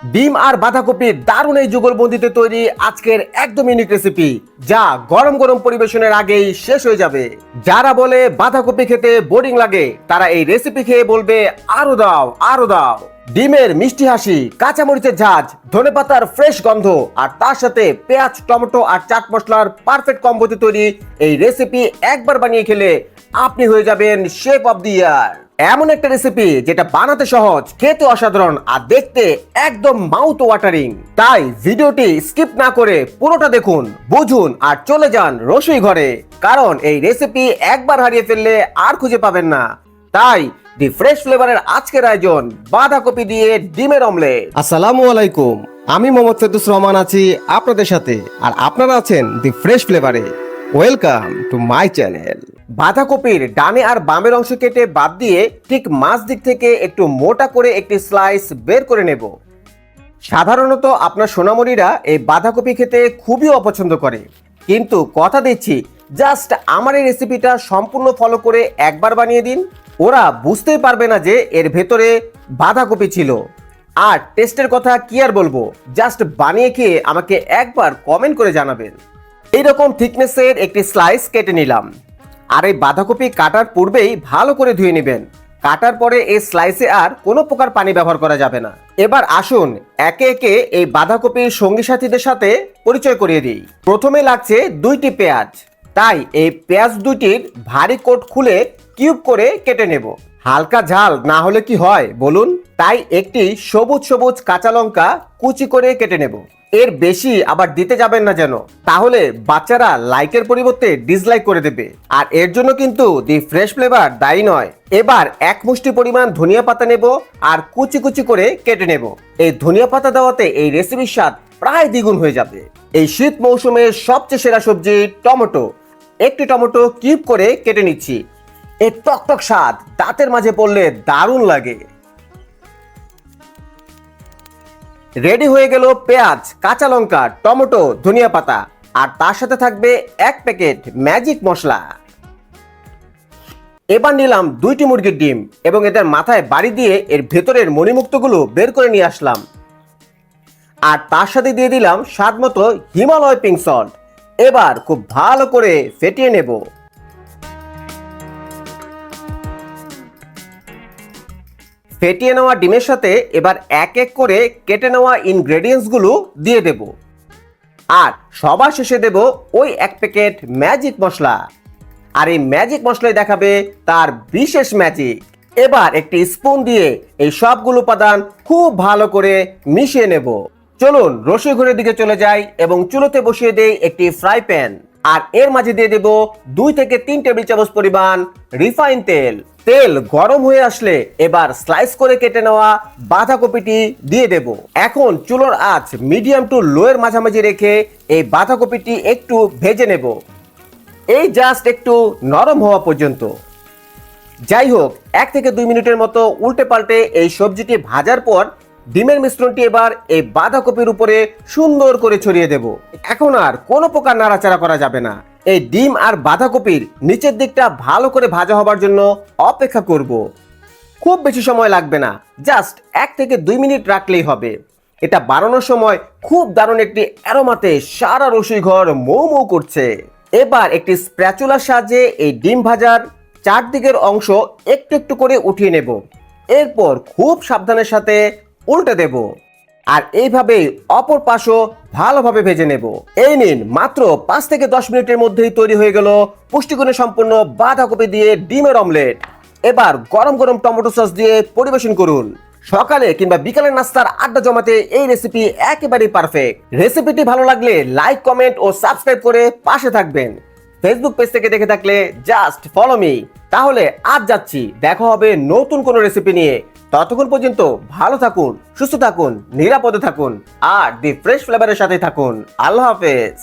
ডিম আর বাঁধাকপির দারুণ এই যুগলবন্দিতে তৈরি আজকের একদম ইউনিক রেসিপি, যা গরম গরম পরিবেশনের আগেই শেষ হয়ে যাবে। যারা বলে বাঁধাকপি খেতে বোরিং লাগে, তারা এই রেসিপি খেয়ে বলবে আরো দাও আরো দাও। ডিমের মিষ্টি হাসি, কাঁচামরিচের ঝাঁজ, ধনেপাতার ফ্রেশ গন্ধ আর তার সাথে পেঁয়াজ, টমেটো আর চাট মশলার পারফেক্ট কম্বোতে তৈরি এই রেসিপি একবার বানিয়ে খেলে আপনি হয়ে যাবেন শেফ অফ দি ইয়ার। এমন একটা রেসিপি যেটা বানাতে সহজ, খেতে অসাধারণ আর দেখতে একদম মাউথ ওয়াটারিং। তাই ভিডিওটি স্কিপ না করে পুরোটা দেখুন, বুঝুন আর চলে যান রসুই ঘরে, কারণ এই রেসিপি একবার হারিয়ে ফেললে আর খুঁজে পাবেন না। তাই দি ফ্রেশ ফ্লেভারের আজকের আয়োজন বাঁধাকপি দিয়ে ডিমের অমলেট। আসসালামু আলাইকুম, আমি মোহাম্মদ ফেরদৌস রহমান আছি আপনাদের সাথে, আর আপনারা আছেন দি ফ্রেশ ফ্লেভারে। Welcome to my channel. বাঁধাকপির ডানে আর বামের অংশ কেটে বাদ দিয়ে ঠিক মাঝ দিক থেকে একটু মোটা করে একটি স্লাইস বের করে নেব। সাধারণত আপনার সোনামণিরা এই বাঁধাকপি খেতে খুবই অপছন্দ করে, কিন্তু কথা দিচ্ছি, জাস্ট আমার এই রেসিপিটা সম্পূর্ণ ফলো করে একবার বানিয়ে দিন, ওরা বুঝতেই পারবে না যে এর ভেতরে বাঁধাকপি ছিল। আর টেস্টের কথা কি আর বলবো, জাস্ট বানিয়ে খেয়ে আমাকে একবার কমেন্ট করে জানাবেন। এইরকম থিকনেসের একটি স্লাইস কেটে নিলাম। আর এই বাঁধাকপি কাটার পূর্বেই ভালো করে ধুয়ে নেবেন। কাটার পরে এই স্লাইসে আর কোনো প্রকার পানি ব্যবহার করা যাবে না। এবার আসুন একে একে এই বাঁধাকপির সঙ্গী সাথীদের সাথে পরিচয় করিয়ে দিই। প্রথমে লাগছে 2টি পেঁয়াজ, তাই এই পেঁয়াজ দুটির ভারী কোট খুলে কিউব করে কেটে নেব। হালকা ঝাল না হলে কি হয় বলুন, তাই একটি সবুজ সবুজ কাঁচা লঙ্কা কুচি করে কেটে নেব। এর বেশি আবার দিতে যাবেন না যেন, তাহলে বাচ্চারা লাইকের পরিবর্তে ডিসলাইক করে দেবে, আর এর জন্য কিন্তু দি ফ্রেশ ফ্লেভার দায়ী নয়। এবার এক মুষ্টি পরিমাণ ধনিয়া পাতা নেব আর কুচি কুচি করে কেটে নেব। এই ধনিয়া পাতা দেওয়াতে এই রেসিপির স্বাদ প্রায় দ্বিগুণ হয়ে যাবে। এই শীত মৌসুমের সবচেয়ে সেরা সবজি টমেটো, একটি টমেটো কিউব করে কেটে নিচ্ছি। এই টকটক স্বাদ দাঁতের মাঝে পড়লে দারুণ লাগে। রেডি হয়ে গেল পেঁয়াজ, কাঁচা লঙ্কা, টমেটো, ধনিয়া পাতা, আর তার সাথে থাকবে 1 প্যাকেট ম্যাজিক মশলা। এবার নিলাম 2টি মুরগির ডিম এবং এদের মাথায় বাড়ি দিয়ে এর ভেতরের মণিমুক্তগুলো বের করে নিয়ে আসলাম। আর তার সাথে দিয়ে দিলাম স্বাদ মতো হিমালয় পিঙ্ক সল্ট। এবার খুব ভালো করে ফেটিয়ে নেব। ফেটিয়ে নেওয়া ডিমের সাথে এবার এক এক করে কেটে নেওয়া ইনগ্রেডিয়েন্টসগুলো দিয়ে দেব। আর সবার শেষে দেব ওই 1 প্যাকেট ম্যাজিক মশলা। আর এই ম্যাজিক মশলাই দেখাবে তার বিশেষ ম্যাজিক। এবার একটি স্পুন দিয়ে এই সবগুলো উপাদান খুব ভালো করে মিশিয়ে নেব। চলুন রসুই ঘরের দিকে চলে যাই এবং চুলোতে বসিয়ে দেই একটি ফ্রাই প্যান। আর এর মাঝে দিয়ে দেব 2 থেকে 3 টেবিল চামচ পরিমাণ রিফাইন তেল। তেল গরম হয়ে আসলে এবার স্লাইস করে কেটে নেওয়া বাঁধাকপিটি দিয়ে দেব। এখন চুলোর আঁচ মিডিয়াম টু লো এর মাঝামাঝি রেখে এই বাঁধাকপিটি একটু ভেজে নেব, এই জাস্ট একটু নরম হওয়া পর্যন্ত। যাই হোক, 1 থেকে 2 মিনিটের মতো উল্টে পাল্টে এই সবজিটি ভাজার পর ডিমের মিশ্রণটি এবার এই বাঁধাকপির উপরে সুন্দর করে ছড়িয়ে দেব। এখন আর কোনো প্রকার নাড়াচাড়া করা যাবে না। এই ডিম আর বাঁধাকপির নিচের দিকটা ভালো করে ভাজা হবার জন্য অপেক্ষা করব। খুব বেশি সময় লাগবে না, জাস্ট 1 থেকে 2 মিনিট রাখলেই হবে। এটা বানানোর সময় খুব দারুণ একটি অ্যারোমাতে সারা রসুই ঘর মৌ মৌ করছে। এবার একটি স্প্যাচুলার সাহায্যে এই ডিম ভাজার চারদিকের অংশ একটু একটু করে উঠিয়ে নেব। এরপর খুব সাবধানের সাথে উল্টে দেব, আর এইভাবেই অপর পাশও ভালোভাবে ভেজে নেব। এই নিন, মাত্র 5 থেকে 10 মিনিটের মধ্যেই তৈরি হয়ে গেল পুষ্টিগুণে সম্পূর্ণ বাঁধাকপি দিয়ে ডিমের অমলেট। এবার গরম গরম টমেটো সস দিয়ে পরিবেশন করুন। সকালে কিংবা বিকালের নাস্তার আড্ডা জমাতে এই রেসিপি একেবারেই পারফেক্ট। রেসিপিটি ভালো লাগলে লাইক, কমেন্ট ও সাবস্ক্রাইব করে পাশে থাকবেন। ফেসবুক পেজ থেকে দেখে থাকলে জাস্ট ফলো মি। তাহলে আজ যাচ্ছি, দেখা হবে নতুন কোনো রেসিপি নিয়ে। ততক্ষণ পর্যন্ত ভালো থাকুন, সুস্থ থাকুন, নিরাপদে থাকুন, আর দি ফ্রেশ ফ্লেভারের সাথে থাকুন। আল্লাহ হাফেজ।